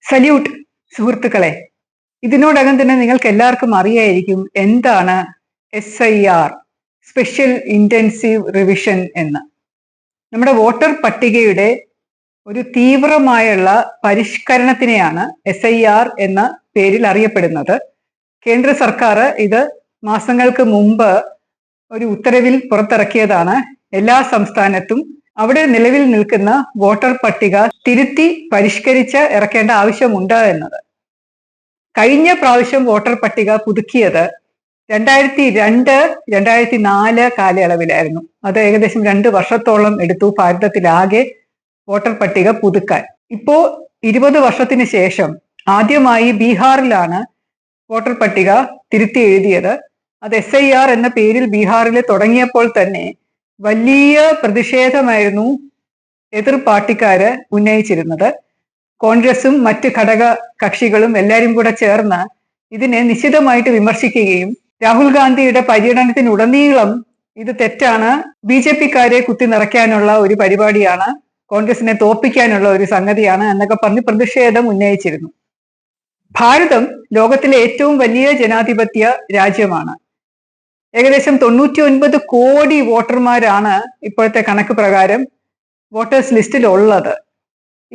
Salute സുഹൃത്തുക്കളെ. ഇതിനോടകം തന്നെ നിങ്ങൾക്ക് എല്ലാവർക്കും അറിയായിരിക്കും എന്താണ് SIR, സ്പെഷ്യൽ ഇന്റൻസീവ് റിവിഷൻ എന്ന്. നമ്മുടെ വോട്ടർ പട്ടികയുടെ ഒരു തീവ്രമായുള്ള പരിഷ്കരണത്തിനെയാണ് SIR എന്ന പേരിൽ അറിയപ്പെടുന്നത്. കേന്ദ്ര സർക്കാർ ഇത് മാസങ്ങൾക്ക് മുമ്പ് ഒരു ഉത്തരവിൽ പുറത്തിറക്കിയതാണ്. എല്ലാ സംസ്ഥാനത്തും അവിടെ നിലവിൽ നിൽക്കുന്ന വോട്ടർ പട്ടിക തിരുത്തി പരിഷ്കരിച്ച് ഇറക്കേണ്ട ആവശ്യമുണ്ട് എന്നത്. കഴിഞ്ഞ പ്രാവശ്യം വോട്ടർ പട്ടിക പുതുക്കിയത് 2002-2004 കാലയളവിലായിരുന്നു. അത് ഏകദേശം 2 വർഷത്തോളം എടുത്തു ഭാരതത്തിലാകെ വോട്ടർ പട്ടിക പുതുക്കാൻ. ഇപ്പോ 20 വർഷത്തിന് ശേഷം ആദ്യമായി ബീഹാറിലാണ് വോട്ടർ പട്ടിക തിരുത്തി എഴുതിയത്. അത് SIR എന്ന പേരിൽ ബീഹാറിൽ തുടങ്ങിയപ്പോൾ തന്നെ വലിയ പ്രതിഷേധമായിരുന്നു എതിർ പാർട്ടിക്കാര് ഉന്നയിച്ചിരുന്നത്. കോൺഗ്രസും മറ്റ് ഘടക കക്ഷികളും എല്ലാവരും കൂടെ ചേർന്ന് ഇതിനെ നിശിതമായിട്ട് വിമർശിക്കുകയും രാഹുൽ ഗാന്ധിയുടെ പര്യടനത്തിനുടനീളം ഇത് തെറ്റാണ്, BJP-ക്കാരെ കുത്തി നിറയ്ക്കാനുള്ള ഒരു പരിപാടിയാണ്, കോൺഗ്രസിനെ തോപ്പിക്കാനുള്ള ഒരു സംഗതിയാണ് എന്നൊക്കെ പറഞ്ഞ് പ്രതിഷേധം ഉന്നയിച്ചിരുന്നു. ഭാരതം ലോകത്തിലെ ഏറ്റവും വലിയ ജനാധിപത്യ രാജ്യമാണ്. ഏകദേശം 99 കോടി വോട്ടർമാരാണ് ഇപ്പോഴത്തെ കണക്ക് പ്രകാരം വോട്ടേഴ്സ് ലിസ്റ്റിൽ ഉള്ളത്.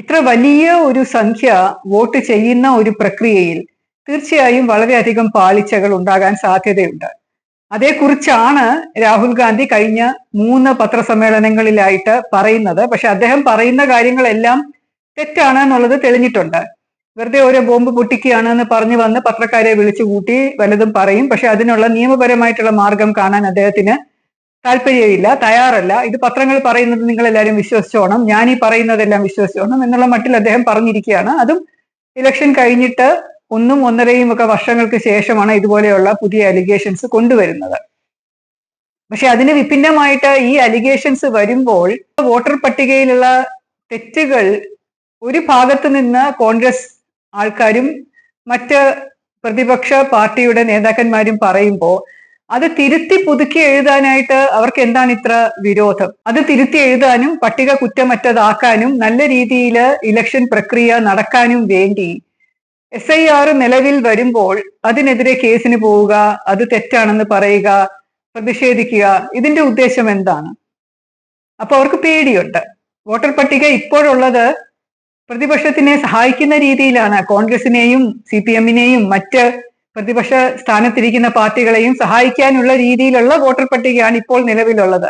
ഇത്ര വലിയ ഒരു സംഖ്യ വോട്ട് ചെയ്യുന്ന ഒരു പ്രക്രിയയിൽ തീർച്ചയായും വളരെയധികം പാളിച്ചകൾ ഉണ്ടാകാൻ സാധ്യതയുണ്ട്. അതേക്കുറിച്ചാണ് രാഹുൽ ഗാന്ധി കഴിഞ്ഞ 3 പത്രസമ്മേളനങ്ങളിലായിട്ട് പറയുന്നത്. പക്ഷെ അദ്ദേഹം പറയുന്ന കാര്യങ്ങളെല്ലാം തെറ്റാണ് എന്നുള്ളത് തെളിഞ്ഞിട്ടുണ്ട്. വെറുതെ ഓരോ ബോംബ് പൊട്ടിക്കുകയാണെന്ന് പറഞ്ഞു വന്ന് പത്രക്കാരെ വിളിച്ചു കൂട്ടി വല്ലതും പറയും. പക്ഷെ അതിനുള്ള നിയമപരമായിട്ടുള്ള മാർഗം കാണാൻ അദ്ദേഹത്തിന് താല്പര്യമില്ല, തയ്യാറല്ല. ഇത് പത്രങ്ങൾ പറയുന്നത് നിങ്ങൾ എല്ലാവരും വിശ്വസിച്ചോണം, ഞാൻ ഈ പറയുന്നതെല്ലാം വിശ്വസിച്ചോണം എന്നുള്ള മട്ടിൽ അദ്ദേഹം പറഞ്ഞിരിക്കുകയാണ്. അതും ഇലക്ഷൻ കഴിഞ്ഞിട്ട് 1-1.5 വർഷങ്ങൾക്ക് ശേഷമാണ് ഇതുപോലെയുള്ള പുതിയ അലിഗേഷൻസ് കൊണ്ടുവരുന്നത്. പക്ഷെ അതിന് വിഭിന്നമായിട്ട് ഈ അലിഗേഷൻസ് വരുമ്പോൾ വോട്ടർ പട്ടികയിലുള്ള തെറ്റുകൾ ഒരു ഭാഗത്ത് നിന്ന് കോൺഗ്രസ് ആൾക്കാരും മറ്റ് പ്രതിപക്ഷ പാർട്ടിയുടെ നേതാക്കന്മാരും പറയുമ്പോൾ അത് തിരുത്തി പുതുക്കി എഴുതാനായിട്ട് അവർക്ക് എന്താണ് ഇത്ര വിരോധം? അത് തിരുത്തി എഴുതാനും പട്ടിക കുറ്റമറ്റതാക്കാനും നല്ല രീതിയിൽ ഇലക്ഷൻ പ്രക്രിയ നടക്കാനും വേണ്ടി SIR നിലവിൽ വരുമ്പോൾ അതിനെതിരെ കേസിന് പോവുക, അത് തെറ്റാണെന്ന് പറയുക, പ്രതിഷേധിക്കുക, ഇതിന്റെ ഉദ്ദേശം എന്താണ്? അപ്പൊ അവർക്ക് പേടിയുണ്ട്. വോട്ടർ പട്ടിക ഇപ്പോഴുള്ളത് പ്രതിപക്ഷത്തിനെ സഹായിക്കുന്ന രീതിയിലാണ്. കോൺഗ്രസിനെയും CPM-നെയും മറ്റ് പ്രതിപക്ഷ സ്ഥാനത്തിരിക്കുന്ന പാർട്ടികളെയും സഹായിക്കാനുള്ള രീതിയിലുള്ള വോട്ടർ പട്ടികയാണ് ഇപ്പോൾ നിലവിലുള്ളത്.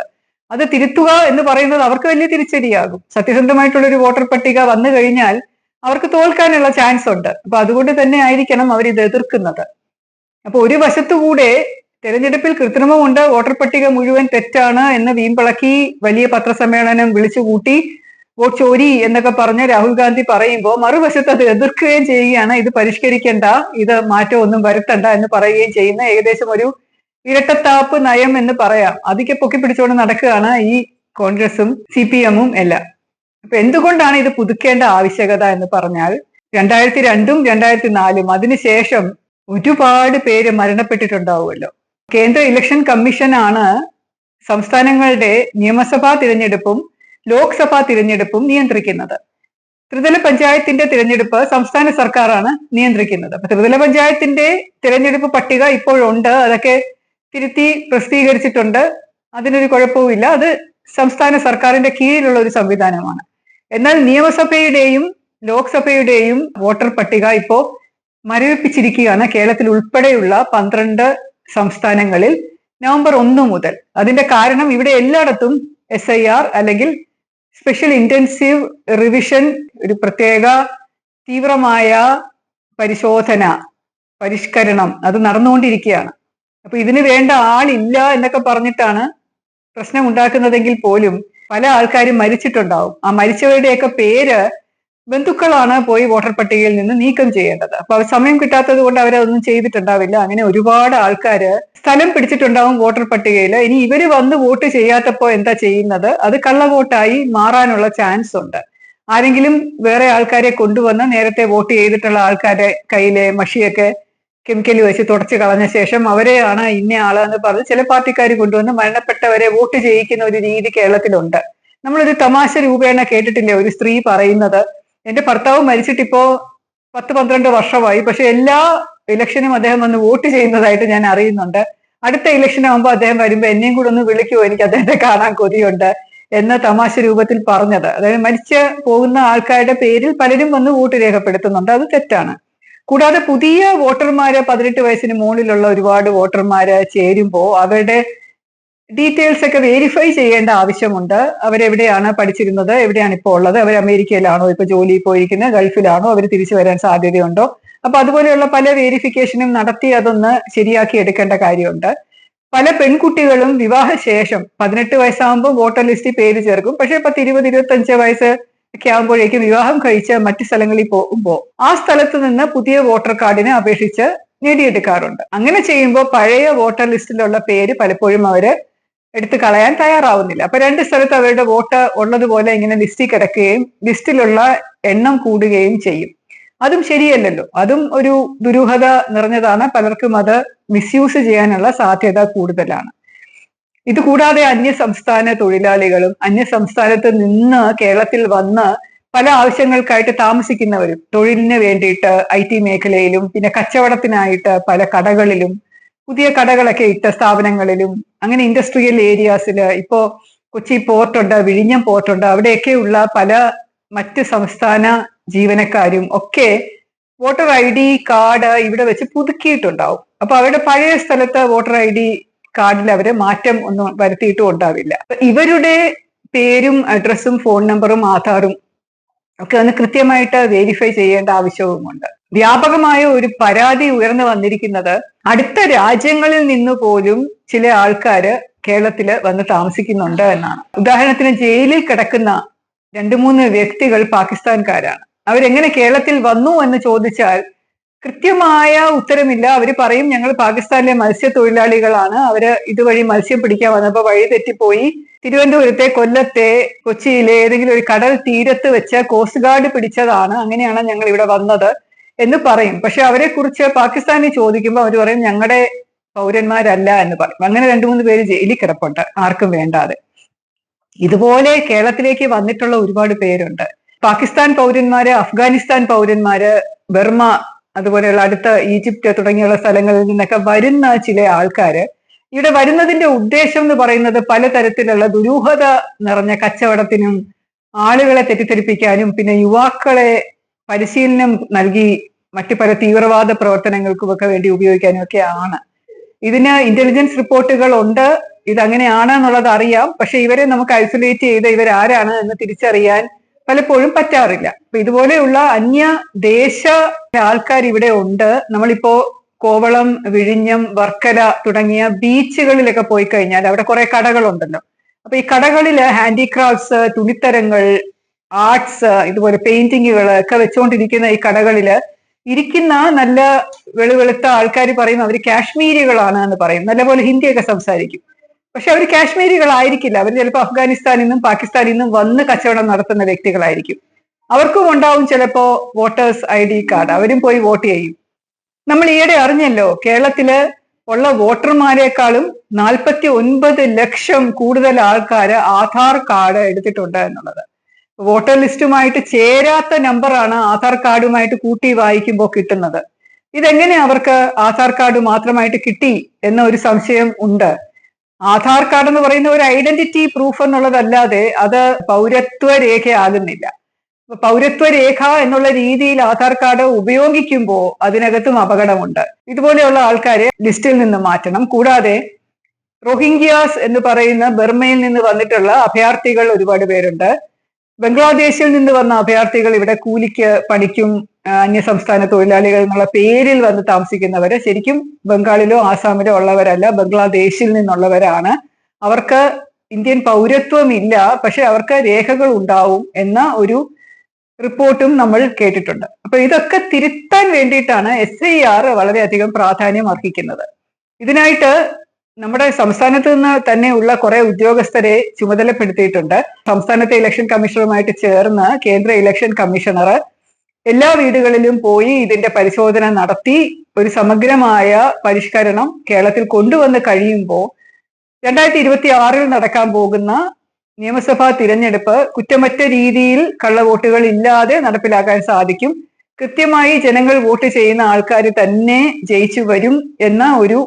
അത് തിരുത്തുക എന്ന് പറയുന്നത് അവർക്ക് വലിയ തിരിച്ചടിയാകും. സത്യസന്ധമായിട്ടുള്ള ഒരു വോട്ടർ പട്ടിക വന്നു കഴിഞ്ഞാൽ അവർക്ക് തോൽക്കാനുള്ള ചാൻസ് ഉണ്ട്. അപ്പൊ അതുകൊണ്ട് തന്നെ ആയിരിക്കണം അവർ ഇത് എതിർക്കുന്നത്. അപ്പൊ ഒരു വശത്തുകൂടെ തെരഞ്ഞെടുപ്പിൽ കൃത്രിമമുണ്ട്, വോട്ടർ പട്ടിക മുഴുവൻ തെറ്റാണ് എന്ന് വീമ്പിളക്കി വലിയ പത്രസമ്മേളനം വിളിച്ചുകൂട്ടി വോട്ട് ചോരി എന്നൊക്കെ പറഞ്ഞ് രാഹുൽ ഗാന്ധി പറയുമ്പോൾ മറുവശത്ത് അത് എതിർക്കുകയും ചെയ്യുകയാണ്. ഇത് പരിഷ്കരിക്കേണ്ട, ഇത് മാറ്റമൊന്നും വരുത്തണ്ട എന്ന് പറയുകയും ചെയ്യുന്ന ഏകദേശം ഒരു ഇരട്ടത്താപ്പ് നയം എന്ന് പറയാം. അതൊക്കെ പൊക്കി പിടിച്ചുകൊണ്ട് നടക്കുകയാണ് ഈ കോൺഗ്രസും CPM-ഉം എല്ലാം. അപ്പൊ എന്തുകൊണ്ടാണ് ഇത് പുതുക്കേണ്ട ആവശ്യകത എന്ന് പറഞ്ഞാൽ 2002-ഉം 2004-ഉം അതിനുശേഷം ഒരുപാട് പേര് മരണപ്പെട്ടിട്ടുണ്ടാവുമല്ലോ. കേന്ദ്ര ഇലക്ഷൻ കമ്മീഷനാണ് സംസ്ഥാനങ്ങളുടെ നിയമസഭാ തിരഞ്ഞെടുപ്പും ലോക്സഭാ തിരഞ്ഞെടുപ്പും നിയന്ത്രിക്കുന്നത്. ത്രിതല പഞ്ചായത്തിന്റെ തിരഞ്ഞെടുപ്പ് സംസ്ഥാന സർക്കാരാണ് നിയന്ത്രിക്കുന്നത്. അപ്പൊ ത്രിതല പഞ്ചായത്തിന്റെ തിരഞ്ഞെടുപ്പ് പട്ടിക ഇപ്പോഴുണ്ട്, അതൊക്കെ തിരുത്തി പ്രസിദ്ധീകരിച്ചിട്ടുണ്ട്, അതിനൊരു കുഴപ്പവുമില്ല. അത് സംസ്ഥാന സർക്കാരിന്റെ കീഴിലുള്ള ഒരു സംവിധാനമാണ്. എന്നാൽ നിയമസഭയുടെയും ലോക്സഭയുടെയും വോട്ടർ പട്ടിക ഇപ്പോ മരവിപ്പിച്ചിരിക്കുകയാണ് കേരളത്തിൽ ഉൾപ്പെടെയുള്ള 12 സംസ്ഥാനങ്ങളിൽ നവംബർ 1 മുതൽ. അതിന്റെ കാരണം ഇവിടെ എല്ലായിടത്തും SIR അല്ലെങ്കിൽ സ്പെഷ്യൽ ഇന്റൻസീവ് റിവിഷൻ, ഒരു പ്രത്യേക തീവ്രമായ പരിശോധന, പരിഷ്കരണം അത് നടന്നുകൊണ്ടിരിക്കുകയാണ്. അപ്പൊ ഇതിന് വേണ്ട ആളില്ല എന്നൊക്കെ പറഞ്ഞിട്ടാണ് പ്രശ്നം ഉണ്ടാക്കുന്നതെങ്കിൽ പോലും പല ആൾക്കാരും മരിച്ചിട്ടുണ്ടാവും. ആ മരിച്ചവരുടെയൊക്കെ പേര് ബന്ധുക്കളാണ് പോയി വോട്ടർ പട്ടികയിൽ നിന്ന് നീക്കം ചെയ്യേണ്ടത്. അപ്പൊ അവർ സമയം കിട്ടാത്തത് കൊണ്ട് അവരതൊന്നും ചെയ്തിട്ടുണ്ടാവില്ല. അങ്ങനെ ഒരുപാട് ആൾക്കാര് സ്ഥലം പിടിച്ചിട്ടുണ്ടാവും വോട്ടർ പട്ടികയിൽ. ഇനി ഇവര് വന്ന് വോട്ട് ചെയ്യാത്തപ്പോ എന്താ ചെയ്യുന്നത്? അത് കള്ളവോട്ടായി മാറാനുള്ള ചാൻസ് ഉണ്ട്. ആരെങ്കിലും വേറെ ആൾക്കാരെ കൊണ്ടുവന്ന് നേരത്തെ വോട്ട് ചെയ്തിട്ടുള്ള ആൾക്കാരെ കയ്യിലെ മഷിയൊക്കെ കെമിക്കൽ വെച്ച് തുടച്ചു കളഞ്ഞ ശേഷം അവരെയാണ് ഇന്ന ആള് എന്ന് പറഞ്ഞ് ചില പാർട്ടിക്കാർ കൊണ്ടുവന്ന് മരണപ്പെട്ടവരെ വോട്ട് ചെയ്യിക്കുന്ന ഒരു രീതി കേരളത്തിലുണ്ട്. നമ്മളൊരു തമാശ രൂപേണ കേട്ടിട്ടില്ലേ ഒരു സ്ത്രീ പറയുന്നത്, എന്റെ ഭർത്താവ് മരിച്ചിട്ടിപ്പോ 10-12 വർഷമായി. പക്ഷെ എല്ലാ ഇലക്ഷനും അദ്ദേഹം വന്ന് വോട്ട് ചെയ്യുന്നതായിട്ട് ഞാൻ അറിയുന്നുണ്ട്. അടുത്ത ഇലക്ഷൻ ആകുമ്പോൾ അദ്ദേഹം വരുമ്പോൾ എന്നെയും കൂടെ ഒന്ന് വിളിക്കുമോ, എനിക്ക് അദ്ദേഹത്തെ കാണാൻ കൊതിയുണ്ട് എന്ന തമാശ രൂപത്തിൽ പറഞ്ഞത്. അതായത് മരിച്ചു പോകുന്ന ആൾക്കാരുടെ പേരിൽ പലരും വന്ന് വോട്ട് രേഖപ്പെടുത്തുന്നുണ്ട്, അത് തെറ്റാണ്. കൂടാതെ പുതിയ വോട്ടർമാര് 18 വയസ്സിന് മുകളിലുള്ള ഒരുപാട് വോട്ടർമാര് ചേരുമ്പോൾ അവരുടെ ഡീറ്റെയിൽസ് ഒക്കെ വെരിഫൈ ചെയ്യേണ്ട ആവശ്യമുണ്ട്. അവരെവിടെയാണ് പഠിച്ചിരുന്നത്, എവിടെയാണ് ഇപ്പോൾ ഉള്ളത്, അവർ അമേരിക്കയിലാണോ ഇപ്പൊ ജോലി പോയിരിക്കുന്നത്, ഗൾഫിലാണോ, അവർ തിരിച്ചു വരാൻ സാധ്യതയുണ്ടോ, അപ്പൊ അതുപോലെയുള്ള പല വെരിഫിക്കേഷനും നടത്തി അതൊന്ന് ശരിയാക്കി എടുക്കേണ്ട കാര്യമുണ്ട്. പല പെൺകുട്ടികളും വിവാഹശേഷം 18 വയസ്സാകുമ്പോൾ വോട്ടർ ലിസ്റ്റിൽ പേര് ചേർക്കും. പക്ഷെ 10, 20, 25 വയസ്സ് ഒക്കെ ആകുമ്പോഴേക്കും വിവാഹം കഴിച്ച് മറ്റു സ്ഥലങ്ങളിൽ പോകുമ്പോൾ ആ സ്ഥലത്ത് നിന്ന് പുതിയ വോട്ടർ കാർഡിനെ അപേക്ഷിച്ച് നേടിയെടുക്കാറുണ്ട്. അങ്ങനെ ചെയ്യുമ്പോൾ പഴയ വോട്ടർ ലിസ്റ്റിലുള്ള പേര് പലപ്പോഴും അവര് എടുത്തു കളയാൻ തയ്യാറാവുന്നില്ല. അപ്പൊ രണ്ട് സ്ഥലത്ത് അവരുടെ വോട്ട് ഉള്ളതുപോലെ ഇങ്ങനെ ലിസ്റ്റിൽ കിടക്കുകയും ലിസ്റ്റിലുള്ള എണ്ണം കൂടുകയും ചെയ്യും. അതും ശരിയല്ലല്ലോ, അതും ഒരു ദുരൂഹത നിറഞ്ഞതാണ്. പലർക്കും അത് മിസ്യൂസ് ചെയ്യാനുള്ള സാധ്യത കൂടുതലാണ്. ഇത് കൂടാതെ അന്യ സംസ്ഥാന തൊഴിലാളികളും അന്യ സംസ്ഥാനത്ത് നിന്ന് കേരളത്തിൽ വന്ന് പല ആവശ്യങ്ങൾക്കായിട്ട് താമസിക്കുന്നവരും, തൊഴിലിന് വേണ്ടിയിട്ട് IT മേഖലയിലും പിന്നെ കച്ചവടത്തിനായിട്ട് പല കടകളിലും, പുതിയ കടകളൊക്കെ ഇട്ട സ്ഥാപനങ്ങളിലും, അങ്ങനെ ഇൻഡസ്ട്രിയൽ ഏരിയാസിൽ ഇപ്പോ കൊച്ചി പോർട്ടുണ്ട്, വിഴിഞ്ഞം പോർട്ടുണ്ട്, അവിടെയൊക്കെയുള്ള പല മറ്റ് സംസ്ഥാന ജീവനക്കാരും ഒക്കെ വോട്ടർ ID കാർഡ് ഇവിടെ വെച്ച് പുതുക്കിയിട്ടുണ്ടാവും. അപ്പൊ അവരുടെ പഴയ സ്ഥലത്ത് വോട്ടർ ID കാർഡിൽ അവര് മാറ്റം ഒന്നും വരുത്തിയിട്ടും ഉണ്ടാവില്ല. ഇവരുടെ പേരും അഡ്രസ്സും ഫോൺ നമ്പറും ആധാറും ഒക്കെ ഒന്ന് കൃത്യമായിട്ട് വെരിഫൈ ചെയ്യേണ്ട ആവശ്യവുമുണ്ട്. വ്യാപകമായ ഒരു പരാതി ഉയർന്നു വന്നിരിക്കുന്നത് അടുത്ത രാജ്യങ്ങളിൽ നിന്ന് പോലും ചില ആൾക്കാര് കേരളത്തില് വന്ന് താമസിക്കുന്നുണ്ട് എന്നാണ്. ഉദാഹരണത്തിന് ജയിലിൽ കിടക്കുന്ന 2-3 വ്യക്തികൾ പാകിസ്ഥാൻകാരാണ്. അവരെങ്ങനെ കേരളത്തിൽ വന്നു എന്ന് ചോദിച്ചാൽ കൃത്യമായ ഉത്തരമില്ല. അവര് പറയും ഞങ്ങൾ പാകിസ്ഥാനിലെ മത്സ്യത്തൊഴിലാളികളാണ്, അവര് ഇതുവഴി മത്സ്യം പിടിക്കാൻ വന്നപ്പോ വഴി തെറ്റിപ്പോയി തിരുവനന്തപുരത്തെ, കൊല്ലത്തെ, കൊച്ചിയിലെ ഏതെങ്കിലും ഒരു കടൽ തീരത്ത് വെച്ച് കോസ്റ്റ് ഗാർഡ് പിടിച്ചതാണ്, അങ്ങനെയാണ് ഞങ്ങൾ ഇവിടെ വന്നത് എന്ന് പറയും. പക്ഷെ അവരെ കുറിച്ച് പാകിസ്ഥാനിൽ ചോദിക്കുമ്പോൾ അവർ പറയും ഞങ്ങളുടെ പൗരന്മാരല്ല എന്ന് പറയും. അങ്ങനെ 2-3 പേര് ജയിലിൽ കിടപ്പുണ്ട് ആർക്കും വേണ്ടാതെ. ഇതുപോലെ കേരളത്തിലേക്ക് വന്നിട്ടുള്ള ഒരുപാട് പേരുണ്ട്. പാകിസ്ഥാൻ പൗരന്മാര്, അഫ്ഗാനിസ്ഥാൻ പൗരന്മാര്, ബർമ, അതുപോലെയുള്ള അടുത്ത ഈജിപ്റ്റ് തുടങ്ങിയുള്ള സ്ഥലങ്ങളിൽ നിന്നൊക്കെ വരുന്ന ചില ആൾക്കാര് ഇവിടെ വരുന്നതിന്റെ ഉദ്ദേശം എന്ന് പറയുന്നത് പലതരത്തിലുള്ള ദുരൂഹത നിറഞ്ഞ കച്ചവടത്തിനും ആളുകളെ തെറ്റിദ്ധരിപ്പിക്കാനും പിന്നെ യുവാക്കളെ പരിശീലനം നൽകി മറ്റു പല തീവ്രവാദ പ്രവർത്തനങ്ങൾക്കുമൊക്കെ വേണ്ടി ഉപയോഗിക്കാനും ഒക്കെ ആണ്. ഇതിന് ഇന്റലിജൻസ് റിപ്പോർട്ടുകൾ ഉണ്ട്, ഇതങ്ങനെയാണ് എന്നുള്ളത് അറിയാം. പക്ഷെ ഇവരെ നമുക്ക് ഐസൊലേറ്റ് ചെയ്ത് ഇവരാരാണ് എന്ന് തിരിച്ചറിയാൻ പലപ്പോഴും പറ്റാറില്ല. അപ്പൊ ഇതുപോലെയുള്ള അന്യ ദേശ ആൾക്കാർ ഇവിടെ ഉണ്ട്. നമ്മളിപ്പോ കോവളം, വിഴിഞ്ഞം, വർക്കല തുടങ്ങിയ ബീച്ചുകളിലൊക്കെ പോയി കഴിഞ്ഞാൽ അവിടെ കുറെ കടകളുണ്ടല്ലോ. അപ്പൊ ഈ കടകളില് ഹാൻഡിക്രാഫ്റ്റ്സ്, തുണിത്തരങ്ങൾ, ആർട്സ്, ഇതുപോലെ പെയിന്റിങ്ങുകൾ ഒക്കെ വെച്ചുകൊണ്ടിരിക്കുന്ന ഈ കടകളില് ഇരിക്കുന്ന നല്ല വെളുവെളുത്ത ആൾക്കാർ പറയും അവർ കാശ്മീരികളാണ് എന്ന് പറയും. നല്ലപോലെ ഹിന്ദിയൊക്കെ സംസാരിക്കും. പക്ഷെ അവർ കാശ്മീരികളായിരിക്കില്ല. അവർ ചിലപ്പോൾ അഫ്ഗാനിസ്ഥാനിൽ നിന്നും പാകിസ്ഥാനിൽ നിന്നും വന്ന് കച്ചവടം നടത്തുന്ന വ്യക്തികളായിരിക്കും. അവർക്കും ഉണ്ടാവും ചിലപ്പോ വോട്ടേഴ്സ് ID കാർഡ്, അവരും പോയി വോട്ട് ചെയ്യും. നമ്മൾ ഈയിടെ അറിഞ്ഞല്ലോ കേരളത്തില് ഉള്ള വോട്ടർമാരെക്കാളും 49 ലക്ഷം കൂടുതൽ ആൾക്കാര് ആധാർ കാർഡ് എടുത്തിട്ടുണ്ട് എന്നുള്ളത്. വോട്ടർ ലിസ്റ്റുമായിട്ട് ചേരാത്ത നമ്പറാണ് ആധാർ കാർഡുമായിട്ട് കൂട്ടി വായിക്കുമ്പോൾ കിട്ടുന്നത്. ഇതെങ്ങനെ അവർക്ക് ആധാർ കാർഡ് മാത്രമായിട്ട് കിട്ടി എന്ന ഒരു സംശയം ഉണ്ട്. ആധാർ കാർഡ് എന്ന് പറയുന്ന ഒരു ഐഡന്റിറ്റി പ്രൂഫ് എന്നുള്ളതല്ലാതെ അത് പൗരത്വ രേഖയാകുന്നില്ല. പൗരത്വ രേഖ എന്നുള്ള രീതിയിൽ ആധാർ കാർഡ് ഉപയോഗിക്കുമ്പോൾ അതിനകത്തും അപകടമുണ്ട്. ഇതുപോലെയുള്ള ആൾക്കാരെ ലിസ്റ്റിൽ നിന്ന് മാറ്റണം. കൂടാതെ റോഹിംഗ്യാസ് എന്ന് പറയുന്ന ബർമയിൽ നിന്ന് വന്നിട്ടുള്ള അഭയാർത്ഥികൾ ഒരുപാട് പേരുണ്ട്. ബംഗ്ലാദേശിൽ നിന്ന് വന്ന അഭയാർത്ഥികൾ ഇവിടെ കൂലിക്ക് പണിക്കും അന്യസംസ്ഥാന തൊഴിലാളികൾ എന്നുള്ള പേരിൽ വന്ന് താമസിക്കുന്നവര് ശരിക്കും ബംഗാളിലോ ആസാമിലോ ഉള്ളവരല്ല, ബംഗ്ലാദേശിൽ നിന്നുള്ളവരാണ്. അവർക്ക് ഇന്ത്യൻ പൗരത്വം ഇല്ല, പക്ഷെ അവർക്ക് രേഖകൾ ഉണ്ടാവും എന്ന ഒരു റിപ്പോർട്ടും നമ്മൾ കേട്ടിട്ടുണ്ട്. അപ്പൊ ഇതൊക്കെ തിരുത്താൻ വേണ്ടിയിട്ടാണ് SIR വളരെയധികം പ്രാധാന്യം അർഹിക്കുന്നത്. ഇതിനായിട്ട് നമ്മുടെ സംസ്ഥാനത്ത് നിന്ന് തന്നെ ഉള്ള കുറെ ഉദ്യോഗസ്ഥരെ ചുമതലപ്പെടുത്തിയിട്ടുണ്ട്. സംസ്ഥാനത്തെ ഇലക്ഷൻ കമ്മീഷണറുമായിട്ട് ചേർന്ന് കേന്ദ്ര ഇലക്ഷൻ കമ്മീഷണർ എല്ലാ വീടുകളിലും പോയി ഇതിന്റെ പരിശോധന നടത്തി ഒരു സമഗ്രമായ പരിഷ്കരണം കേരളത്തിൽ കൊണ്ടുവന്ന് കഴിയുമ്പോൾ 2026 നടക്കാൻ പോകുന്ന നിയമസഭാ തിരഞ്ഞെടുപ്പ് കുറ്റമറ്റ രീതിയിൽ കള്ളവോട്ടുകൾ ഇല്ലാതെ നടപ്പിലാക്കാൻ സാധിക്കും. കൃത്യമായി ജനങ്ങൾ വോട്ട് ചെയ്യുന്ന ആൾക്കാർ തന്നെ ജയിച്ചു വരും എന്ന ഒരു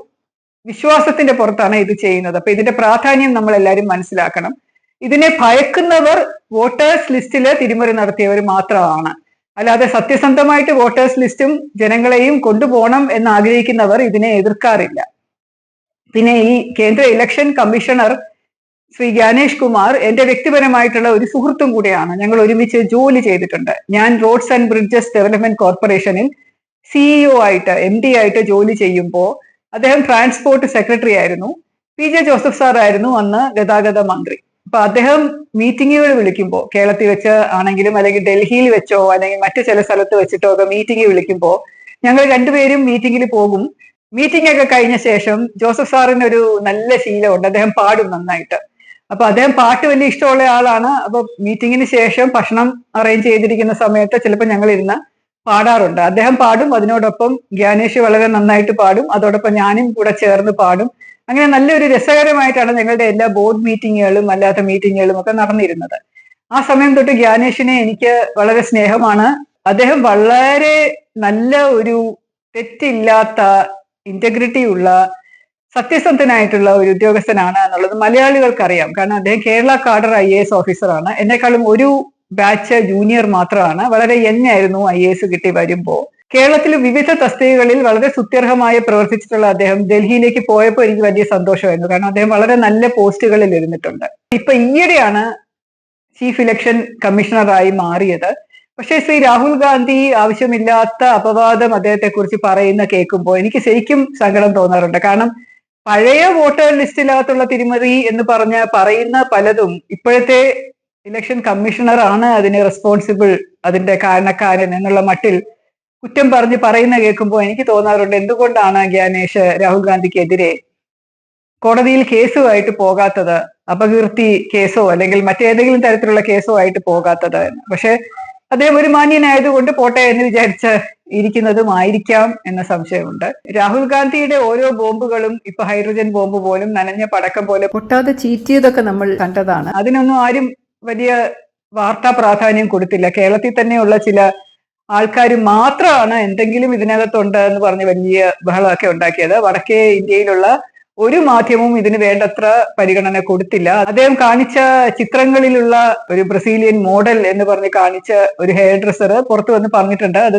വിശ്വാസത്തിന്റെ പുറത്താണ് ഇത് ചെയ്യുന്നത്. അപ്പൊ ഇതിന്റെ പ്രാധാന്യം നമ്മൾ എല്ലാവരും മനസ്സിലാക്കണം. ഇതിനെ ഭയക്കുന്നവർ വോട്ടേഴ്സ് ലിസ്റ്റില് തിരിമറി നടത്തിയവർ മാത്രമാണ്. അല്ലാതെ സത്യസന്ധമായിട്ട് വോട്ടേഴ്സ് ലിസ്റ്റും ജനങ്ങളെയും കൊണ്ടുപോകണം എന്ന് ആഗ്രഹിക്കുന്നവർ ഇതിനെ എതിർക്കാറില്ല. പിന്നെ ഈ കേന്ദ്ര ഇലക്ഷൻ കമ്മീഷണർ ശ്രീ ജ്ഞാനേഷ് കുമാർ എന്റെ വ്യക്തിപരമായിട്ടുള്ള ഒരു സുഹൃത്തും കൂടെയാണ്. ഞങ്ങൾ ഒരുമിച്ച് ജോലി ചെയ്തിട്ടുണ്ട്. ഞാൻ റോഡ്സ് ആൻഡ് ബ്രിഡ്ജസ് ഡെവലപ്മെന്റ് കോർപ്പറേഷനിൽ സിഇഒ ആയിട്ട് MD ആയിട്ട് ജോലി ചെയ്യുമ്പോൾ അദ്ദേഹം ട്രാൻസ്പോർട്ട് സെക്രട്ടറി ആയിരുന്നു. PJ ജോസഫ് സാർ ആയിരുന്നു അന്ന് ഗതാഗത മന്ത്രി. അപ്പൊ അദ്ദേഹം മീറ്റിങ്ങുകൾ വിളിക്കുമ്പോൾ, കേരളത്തിൽ വെച്ച് ആണെങ്കിലും അല്ലെങ്കിൽ ഡൽഹിയിൽ വെച്ചോ അല്ലെങ്കിൽ മറ്റു ചില സ്ഥലത്ത് വെച്ചിട്ടോ ഒക്കെ മീറ്റിംഗ് വിളിക്കുമ്പോൾ ഞങ്ങൾ രണ്ടുപേരും മീറ്റിങ്ങിൽ പോകും. മീറ്റിംഗ് ഒക്കെ കഴിഞ്ഞ ശേഷം ജോസഫ് സാറിന് ഒരു നല്ല ശീലമുണ്ട്, അദ്ദേഹം പാടും നന്നായിട്ട്. അപ്പൊ അദ്ദേഹം പാട്ട് വലിയ ഇഷ്ടമുള്ള ആളാണ്. അപ്പൊ മീറ്റിങ്ങിന് ശേഷം ഭക്ഷണം അറേഞ്ച് ചെയ്തിരിക്കുന്ന സമയത്ത് ചിലപ്പോൾ ഞങ്ങൾ ഇരുന്ന് പാടാറുണ്ട്. അദ്ദേഹം പാടും, അതിനോടൊപ്പം ജ്ഞാനേഷ് വളരെ നന്നായിട്ട് പാടും, അതോടൊപ്പം ഞാനും കൂടെ ചേർന്ന് പാടും. അങ്ങനെ നല്ലൊരു രസകരമായിട്ടാണ് ഞങ്ങളുടെ എല്ലാ ബോർഡ് മീറ്റിങ്ങുകളും അല്ലാത്ത മീറ്റിങ്ങുകളും ഒക്കെ നടന്നിരുന്നത്. ആ സമയം തൊട്ട് ജ്ഞാനേഷിനെ എനിക്ക് വളരെ സ്നേഹമാണ്. അദ്ദേഹം വളരെ നല്ല ഒരു തെറ്റില്ലാത്ത ഇന്റഗ്രിറ്റി ഉള്ള സത്യസന്ധനായിട്ടുള്ള ഒരു ഉദ്യോഗസ്ഥനാണ് എന്നുള്ളത് മലയാളികൾക്കറിയാം. കാരണം അദ്ദേഹം കേരള കാഡർ IAS ഓഫീസറാണ്. എന്നെക്കാളും ഒരു ബാച്ച് ജൂനിയർ മാത്രമാണ്. വളരെ യങ് ആയിരുന്നു IAS കിട്ടി വരുമ്പോൾ. കേരളത്തിൽ വിവിധ തസ്തികകളിൽ വളരെ സുത്യർഹമായി പ്രവർത്തിച്ചിട്ടുള്ള അദ്ദേഹം ഡൽഹിയിലേക്ക് പോയപ്പോൾ എനിക്ക് വലിയ സന്തോഷമായിരുന്നു. കാരണം അദ്ദേഹം വളരെ നല്ല പോസ്റ്റുകളിൽ ഇരുന്നിട്ടുണ്ട്. ഇപ്പൊ ഈയിടെയാണ് ചീഫ് ഇലക്ഷൻ കമ്മീഷണറായി മാറിയത്. പക്ഷേ ശ്രീ രാഹുൽ ഗാന്ധി ആവശ്യമില്ലാത്ത അപവാദം അദ്ദേഹത്തെ കുറിച്ച് പറയുന്ന കേൾക്കുമ്പോൾ എനിക്ക് ശരിക്കും സങ്കടം തോന്നാറുണ്ട്. കാരണം പഴയ വോട്ടർ ലിസ്റ്റിനകത്തുള്ള തിരിമറി എന്ന് പറയുന്ന പലതും ഇപ്പോഴത്തെ ഇലക്ഷൻ കമ്മീഷണർ ആണ് അതിന് റെസ്പോൺസിബിൾ, അതിന്റെ കാരണക്കാരൻ എന്നുള്ള മട്ടിൽ കുറ്റം പറയുന്ന കേൾക്കുമ്പോൾ എനിക്ക് തോന്നാറുണ്ട്, എന്തുകൊണ്ടാണ് ജ്ഞാനേഷ് രാഹുൽ ഗാന്ധിക്കെതിരെ കോടതിയിൽ കേസുമായിട്ട് പോകാത്തത്, അപകീർത്തി കേസോ അല്ലെങ്കിൽ മറ്റേതെങ്കിലും തരത്തിലുള്ള കേസോ ആയിട്ട് പോകാത്തത് എന്ന്. പക്ഷെ അദ്ദേഹം ഒരു മാന്യനായതുകൊണ്ട് പോട്ടെ എന്ന് വിചാരിച്ച് ഇരിക്കുന്നതുമായിരിക്കാം എന്ന സംശയമുണ്ട്. രാഹുൽ ഗാന്ധിയുടെ ഓരോ ബോംബുകളും ഇപ്പൊ ഹൈഡ്രജൻ ബോംബ് പോലും നനഞ്ഞ പടക്കം പോലെ പൊട്ടാതെ ചീറ്റിയതൊക്കെ നമ്മൾ കണ്ടതാണ്. അതിനൊന്നും ആരും വലിയ വാർത്താ പ്രാധാന്യം കൊടുത്തില്ല. കേരളത്തിൽ തന്നെയുള്ള ചില ആൾക്കാർ മാത്രമാണ് എന്തെങ്കിലും ഇതിനകത്തുണ്ട് എന്ന് പറഞ്ഞ് വലിയ ബഹളമൊക്കെ ഉണ്ടാക്കിയത്. വടക്കേ ഇന്ത്യയിലുള്ള ഒരു മാധ്യമവും ഇതിന് വേണ്ടത്ര പരിഗണന കൊടുത്തില്ല. അദ്ദേഹം കാണിച്ച ചിത്രങ്ങളിലുള്ള ഒരു ബ്രസീലിയൻ മോഡൽ എന്ന് പറഞ്ഞ് കാണിച്ച ഒരു ഹെയർ ഡ്രസ്സർ പുറത്തു വന്ന് പറഞ്ഞിട്ടുണ്ട് അത്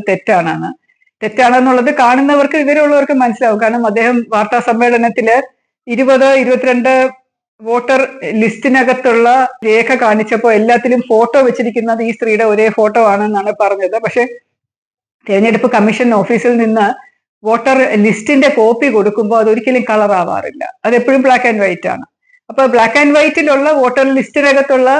തെറ്റാണെന്നുള്ളത് കാണുന്നവർക്ക് വിവരമുള്ളവർക്ക് മനസ്സിലാവും. കാരണം അദ്ദേഹം വാർത്താ സമ്മേളനത്തില് 22 വോട്ടർ ലിസ്റ്റിനകത്തുള്ള രേഖ കാണിച്ചപ്പോൾ എല്ലാത്തിലും ഫോട്ടോ വെച്ചിരിക്കുന്നത് ഈ സ്ത്രീയുടെ ഒരേ ഫോട്ടോ ആണെന്നാണ് പറഞ്ഞത്. പക്ഷെ തെരഞ്ഞെടുപ്പ് കമ്മീഷൻ ഓഫീസിൽ നിന്ന് വോട്ടർ ലിസ്റ്റിന്റെ കോപ്പി കൊടുക്കുമ്പോൾ അതൊരിക്കലും കളർ ആവാറില്ല, അത് എപ്പോഴും ബ്ലാക്ക് ആൻഡ് വൈറ്റ് ആണ്. അപ്പൊ ബ്ലാക്ക് ആൻഡ് വൈറ്റിലുള്ള വോട്ടർ ലിസ്റ്റിനകത്തുള്ള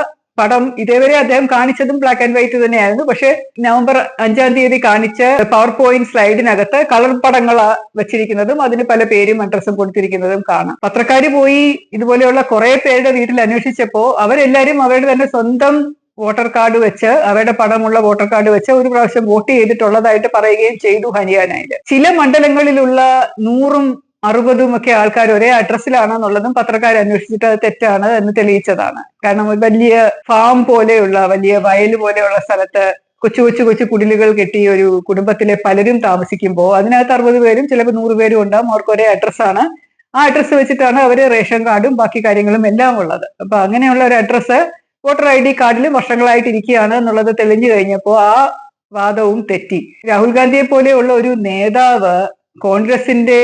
പടം ഇതേവരെ അദ്ദേഹം കാണിച്ചതും ബ്ലാക്ക് ആൻഡ് വൈറ്റ് തന്നെയായിരുന്നു. പക്ഷെ നവംബർ 5-ാം തീയതി കാണിച്ച പവർ പോയിന്റ് സ്ലൈഡിനകത്ത് കളർ പടങ്ങൾ വെച്ചിരിക്കുന്നതും അതിന് പല പേരും അഡ്രസ്സും കൊടുത്തിരിക്കുന്നതും കാണാം. പത്രക്കാർ പോയി ഇതുപോലെയുള്ള കുറെ പേരുടെ വീട്ടിൽ അന്വേഷിച്ചപ്പോൾ അവരെല്ലാരും അവരുടെ തന്നെ സ്വന്തം വോട്ടർ കാർഡ് വെച്ച്, അവരുടെ പടമുള്ള വോട്ടർ കാർഡ് വെച്ച് ഒരു പ്രാവശ്യം വോട്ട് ചെയ്തിട്ടുള്ളതായിട്ട് പറയുകയും ചെയ്തു ഹരിയാനയില്. ചില മണ്ഡലങ്ങളിലുള്ള 100ഉം 60ഉം ഒക്കെ ആൾക്കാർ ഒരേ അഡ്രസ്സിലാണെന്നുള്ളതും പത്രക്കാർ അന്വേഷിച്ചിട്ട് അത് തെറ്റാണ് എന്ന് തെളിയിച്ചതാണ്. കാരണം വലിയ ഫാം പോലെയുള്ള വലിയ വയൽ പോലെയുള്ള സ്ഥലത്ത് കൊച്ചു കുടിലുകൾ കെട്ടി ഒരു കുടുംബത്തിലെ പലരും താമസിക്കുമ്പോൾ അതിനകത്ത് 60 പേരും ചിലപ്പോൾ 100 പേരും ഉണ്ടാവും. അവർക്ക് ഒരേ അഡ്രസ്സാണ്. ആ അഡ്രസ്സ് വെച്ചിട്ടാണ് അവര് റേഷൻ കാർഡും ബാക്കി കാര്യങ്ങളും എല്ലാം ഉള്ളത്. അപ്പൊ അങ്ങനെയുള്ള ഒരു അഡ്രസ്സ് വോട്ടർ ID കാർഡിൽ വർഷങ്ങളായിട്ട് ഇരിക്കുകയാണ് എന്നുള്ളത് തെളിഞ്ഞു കഴിഞ്ഞപ്പോൾ ആ വാദവും തെറ്റി. രാഹുൽ ഗാന്ധിയെ പോലെയുള്ള ഒരു നേതാവ് കോൺഗ്രസിന്റെ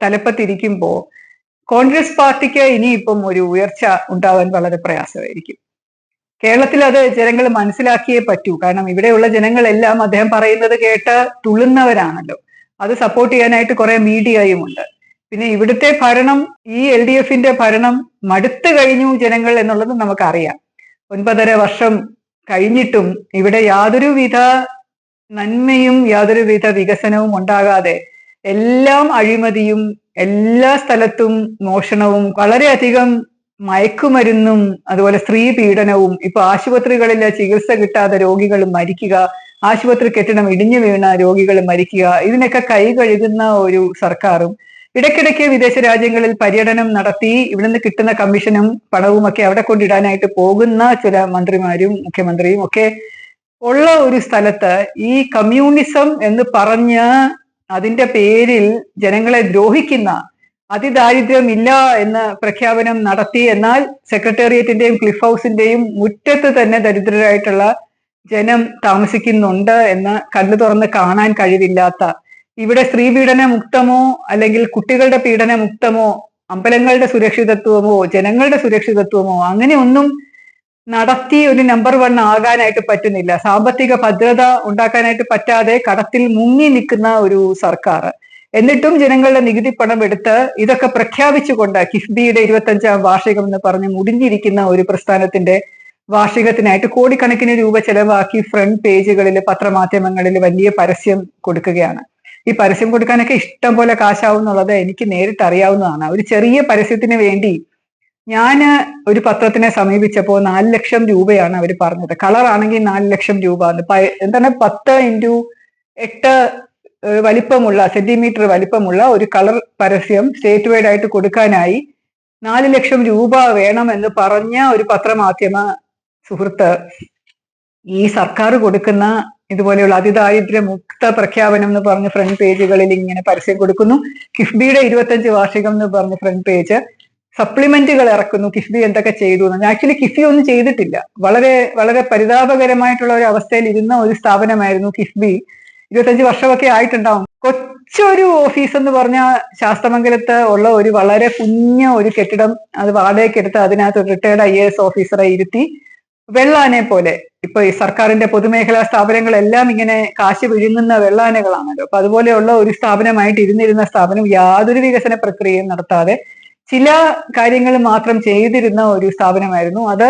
തലപ്പത്തിരിക്കുമ്പോൾ കോൺഗ്രസ് പാർട്ടിക്ക് ഇനിയിപ്പം ഒരു ഉയർച്ച ഉണ്ടാവാൻ വളരെ പ്രയാസമായിരിക്കും. കേരളത്തിൽ അത് ജനങ്ങൾ മനസ്സിലാക്കിയേ പറ്റൂ. കാരണം ഇവിടെയുള്ള ജനങ്ങളെല്ലാം അദ്ദേഹം പറയുന്നത് കേട്ട് തുള്ളുന്നവരാണല്ലോ. അത് സപ്പോർട്ട് ചെയ്യാനായിട്ട് കുറെ മീഡിയയും ഉണ്ട്. പിന്നെ ഇവിടുത്തെ ഭരണം, ഈ LDFന്റെ ഭരണം മടുത്തു കഴിഞ്ഞു ജനങ്ങൾ എന്നുള്ളത് നമുക്കറിയാം. 9.5 വർഷം കഴിഞ്ഞിട്ടും ഇവിടെ യാതൊരുവിധ നന്മയും യാതൊരുവിധ വികസനവും ഉണ്ടാകാതെ എല്ലാം അഴിമതിയും, എല്ലാ സ്ഥലത്തും മോഷണവും, വളരെയധികം മയക്കുമരുന്നും അതുപോലെ സ്ത്രീ പീഡനവും, ഇപ്പൊ ആശുപത്രികളിലെ ചികിത്സ കിട്ടാതെ രോഗികൾ മരിക്കുക, ആശുപത്രി കെട്ടിടം ഇടിഞ്ഞു വീണ രോഗികൾ മരിക്കുക, ഇതിനൊക്കെ കൈ കഴുകുന്ന ഒരു സർക്കാരും ഇടയ്ക്കിടയ്ക്ക് വിദേശ രാജ്യങ്ങളിൽ പര്യടനം നടത്തി ഇവിടുന്ന് കിട്ടുന്ന കമ്മീഷനും പണവും ഒക്കെ അവിടെ കൊണ്ടിടാനായിട്ട് പോകുന്ന ചില മന്ത്രിമാരും മുഖ്യമന്ത്രിയും ഒക്കെ ഉള്ള ഒരു സ്ഥലത്ത് ഈ കമ്മ്യൂണിസം എന്ന് പറഞ്ഞ് അതിന്റെ പേരിൽ ജനങ്ങളെ ദ്രോഹിക്കുന്ന, അതിദാരിദ്ര്യമില്ല എന്ന പ്രഖ്യാപനം നടത്തി, എന്നാൽ സെക്രട്ടേറിയറ്റിന്റെയും ക്ലിഫ് ഹൗസിന്റെയും മുറ്റത്ത് തന്നെ ദരിദ്രരായിട്ടുള്ള ജനം താമസിക്കുന്നുണ്ട് എന്ന് കണ്ണു തുറന്ന് കാണാൻ കഴിവില്ലാത്ത, ഇവിടെ സ്ത്രീ പീഡന മുക്തമോ അല്ലെങ്കിൽ കുട്ടികളുടെ പീഡന മുക്തമോ അമ്പലങ്ങളുടെ സുരക്ഷിതത്വമോ ജനങ്ങളുടെ സുരക്ഷിതത്വമോ അങ്ങനെ ഒന്നും നടത്തി ഒരു നമ്പർ 1 ആകാനായിട്ട് പറ്റുന്നില്ല. സാമ്പത്തിക ഭദ്രത ഉണ്ടാക്കാനായിട്ട് പറ്റാതെ കടത്തിൽ മുങ്ങി നിൽക്കുന്ന ഒരു സർക്കാർ. എന്നിട്ടും ജനങ്ങളുടെ നികുതി പണം എടുത്ത് ഇതൊക്കെ പ്രഖ്യാപിച്ചുകൊണ്ട് കിഫ്ബിയുടെ 25ാം വാർഷികം എന്ന് പറഞ്ഞ് മുടിഞ്ഞിരിക്കുന്ന ഒരു പ്രസ്ഥാനത്തിന്റെ വാർഷികത്തിനായിട്ട് കോടിക്കണക്കിന് രൂപ ചെലവാക്കി ഫ്രണ്ട് പേജുകളിൽ പത്രമാധ്യമങ്ങളിൽ വലിയ പരസ്യം കൊടുക്കുകയാണ്. ഈ പരസ്യം കൊടുക്കാനൊക്കെ ഇഷ്ടം പോലെ കാശാവും എന്നുള്ളത് എനിക്ക് നേരിട്ട് അറിയാവുന്നതാണ്. ഒരു ചെറിയ പരസ്യത്തിന് വേണ്ടി ഞാൻ ഒരു പത്രത്തിനെ സമീപിച്ചപ്പോൾ 4 ലക്ഷം രൂപയാണ് അവർ പറഞ്ഞത്. കളർ ആണെങ്കിൽ 4 ലക്ഷം രൂപ. എന്താണ് 10x8 വലിപ്പമുള്ള സെന്റിമീറ്റർ വലിപ്പമുള്ള ഒരു കളർ പരസ്യം സ്റ്റേറ്റ് വൈഡ് ആയിട്ട് കൊടുക്കാനായി 4 ലക്ഷം രൂപ വേണമെന്ന് പറഞ്ഞ ഒരു പത്രമാധ്യമ സുഹൃത്ത് ഈ സർക്കാർ കൊടുക്കുന്ന ഇതുപോലെയുള്ള അതിദാരിദ്ര്യ മുക്ത പ്രഖ്യാപനം എന്ന് പറഞ്ഞ് ഫ്രണ്ട് പേജുകളിൽ ഇങ്ങനെ പരസ്യം കൊടുക്കുന്നു. കിഫ്ബിയുടെ 25 വാർഷികം എന്ന് പറഞ്ഞ് ഫ്രണ്ട് പേജ് സപ്ലിമെന്റുകൾ ഇറക്കുന്നു. കിഫ്ബി എന്തൊക്കെ ചെയ്തു എന്ന്. ആക്ച്വലി കിഫ്ബി ഒന്നും ചെയ്തിട്ടില്ല. വളരെ വളരെ പരിതാപകരമായിട്ടുള്ള ഒരു അവസ്ഥയിൽ ഇരുന്ന ഒരു സ്ഥാപനമായിരുന്നു കിഫ്ബി. 25 വർഷമൊക്കെ ആയിട്ടുണ്ടാവും. കൊച്ചൊരു ഓഫീസ് എന്ന് പറഞ്ഞാൽ ശാസ്തമംഗലത്ത് ഉള്ള ഒരു വളരെ കുഞ്ഞ ഒരു കെട്ടിടം, അത് വാടകയ്ക്കെടുത്ത് അതിനകത്ത് റിട്ടയർഡ് IAS ഓഫീസറെ ഇരുത്തി വെള്ളാനെ പോലെ, ഇപ്പൊ ഈ സർക്കാരിന്റെ പൊതുമേഖലാ സ്ഥാപനങ്ങളെല്ലാം ഇങ്ങനെ കാശ് വിഴുങ്ങുന്ന വെള്ളാനകളാണല്ലോ. അപ്പൊ അതുപോലെയുള്ള ഒരു സ്ഥാപനമായിട്ട് ഇരുന്നിരുന്ന സ്ഥാപനം യാതൊരു വികസന പ്രക്രിയയും നടത്താതെ ചില കാര്യങ്ങൾ മാത്രം ചെയ്തിരുന്ന ഒരു സ്ഥാപനമായിരുന്നു അത്.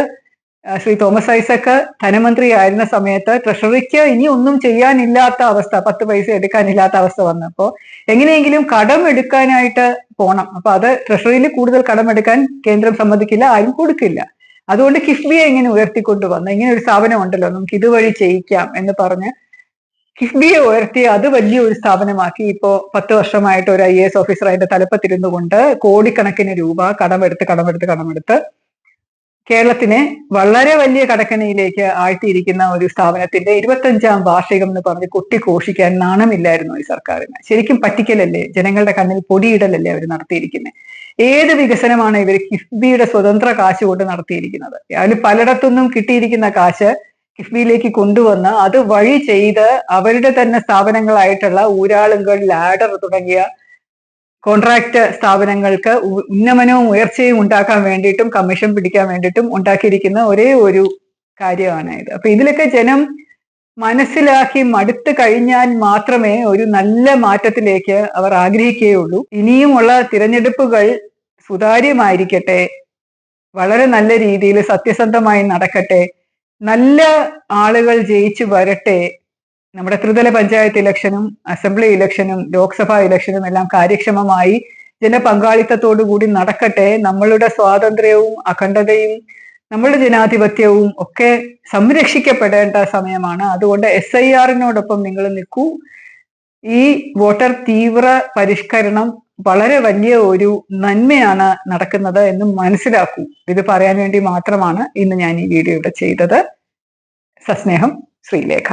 ശ്രീ തോമസ് ഐസക് ധനമന്ത്രി ആയിരുന്ന സമയത്ത് ട്രഷറിക്ക് ഇനി ഒന്നും ചെയ്യാനില്ലാത്ത അവസ്ഥ, 10 പൈസ എടുക്കാനില്ലാത്ത അവസ്ഥ വന്നപ്പോ എങ്ങനെയെങ്കിലും കടം എടുക്കാനായിട്ട് പോണം. അപ്പൊ അത് ട്രഷറിയിൽ കൂടുതൽ കടം എടുക്കാൻ കേന്ദ്രം സമ്മതിക്കില്ല, ആരും കൊടുക്കില്ല. അതുകൊണ്ട് കിഫ്ബിയെ ഇങ്ങനെ ഉയർത്തിക്കൊണ്ടുവന്ന് ഇങ്ങനെ ഒരു സ്ഥാപനം ഉണ്ടല്ലോ, നമുക്ക് ഇതുവഴി ചെയ്യിക്കാം എന്ന് പറഞ്ഞ് കിഫ്ബിയെ ഉയർത്തി അത് വലിയൊരു സ്ഥാപനമാക്കി. ഇപ്പോ 10 വർഷമായിട്ട് ഒരു IAS ഓഫീസർ അതിന്റെ തലപ്പത്തിരുന്നു കൊണ്ട് കോടിക്കണക്കിന് രൂപ കടമെടുത്ത് കേരളത്തിനെ വളരെ വലിയ കടക്കണിയിലേക്ക് ആഴ്ത്തിയിരിക്കുന്ന ഒരു സ്ഥാപനത്തിന്റെ 25ാം വാർഷികം എന്ന് പറഞ്ഞ് കൊട്ടിഘോഷിക്കാൻ നാണമില്ലായിരുന്നു ഈ സർക്കാരിന്. ശരിക്കും പറ്റിക്കലല്ലേ, ജനങ്ങളുടെ കണ്ണിൽ പൊടിയിടലല്ലേ അവർ നടത്തിയിരിക്കുന്നത്. ഏത് വികസനമാണ് ഇവർ കിഫ്ബിയുടെ സ്വതന്ത്ര കാശ് കൊണ്ട് നടത്തിയിരിക്കുന്നത്? അതിൽ പലയിടത്തുനിന്നും കിട്ടിയിരിക്കുന്ന കാശ് കിഫ്ബിയിലേക്ക് കൊണ്ടുവന്ന് അത് വഴി ചെയ്ത് അവരുടെ തന്നെ സ്ഥാപനങ്ങളായിട്ടുള്ള ഊരാളുങ്കൽ, ലാഡർ തുടങ്ങിയ കോൺട്രാക്ട് സ്ഥാപനങ്ങൾക്ക് ഉന്നമനവും ഉയർച്ചയും ഉണ്ടാക്കാൻ വേണ്ടിയിട്ടും കമ്മീഷൻ പിടിക്കാൻ വേണ്ടിയിട്ടും ഉണ്ടാക്കിയിരിക്കുന്ന ഒരേ ഒരു കാര്യമാണ് ഇത്. അപ്പൊ ഇതിലൊക്കെ ജനം മനസ്സിലാക്കി മടുത്തു കഴിഞ്ഞാൽ മാത്രമേ ഒരു നല്ല മാറ്റത്തിലേക്ക് അവർ ആഗ്രഹിക്കുകയുള്ളൂ. ഇനിയുമുള്ള തിരഞ്ഞെടുപ്പുകൾ സുതാര്യമായിരിക്കട്ടെ, വളരെ നല്ല രീതിയിൽ സത്യസന്ധമായി നടക്കട്ടെ, നല്ല ആളുകൾ ജയിച്ചു വരട്ടെ. നമ്മുടെ ത്രിതല പഞ്ചായത്ത് ഇലക്ഷനും അസംബ്ലി ഇലക്ഷനും ലോക്സഭാ ഇലക്ഷനും എല്ലാം കാര്യക്ഷമമായി ജനപങ്കാളിത്തത്തോടു കൂടി നടക്കട്ടെ. നമ്മളുടെ സ്വാതന്ത്ര്യവും അഖണ്ഡതയും നമ്മളുടെ ജനാധിപത്യവും ഒക്കെ സംരക്ഷിക്കപ്പെടേണ്ട സമയമാണ്. അതുകൊണ്ട് SIR-നോടൊപ്പം നിങ്ങൾ നിൽക്കൂ. ഈ വോട്ടർ തീവ്ര പരിഷ്കരണം വളരെ വലിയ ഒരു നന്മയാണ് നടക്കുന്നത് എന്ന് മനസ്സിലാക്കൂ. ഇത് പറയാൻ വേണ്ടി മാത്രമാണ് ഇന്ന് ഞാൻ ഈ വീഡിയോ ഇവിടെ ചെയ്തത്. സസ്നേഹം, ശ്രീലേഖ.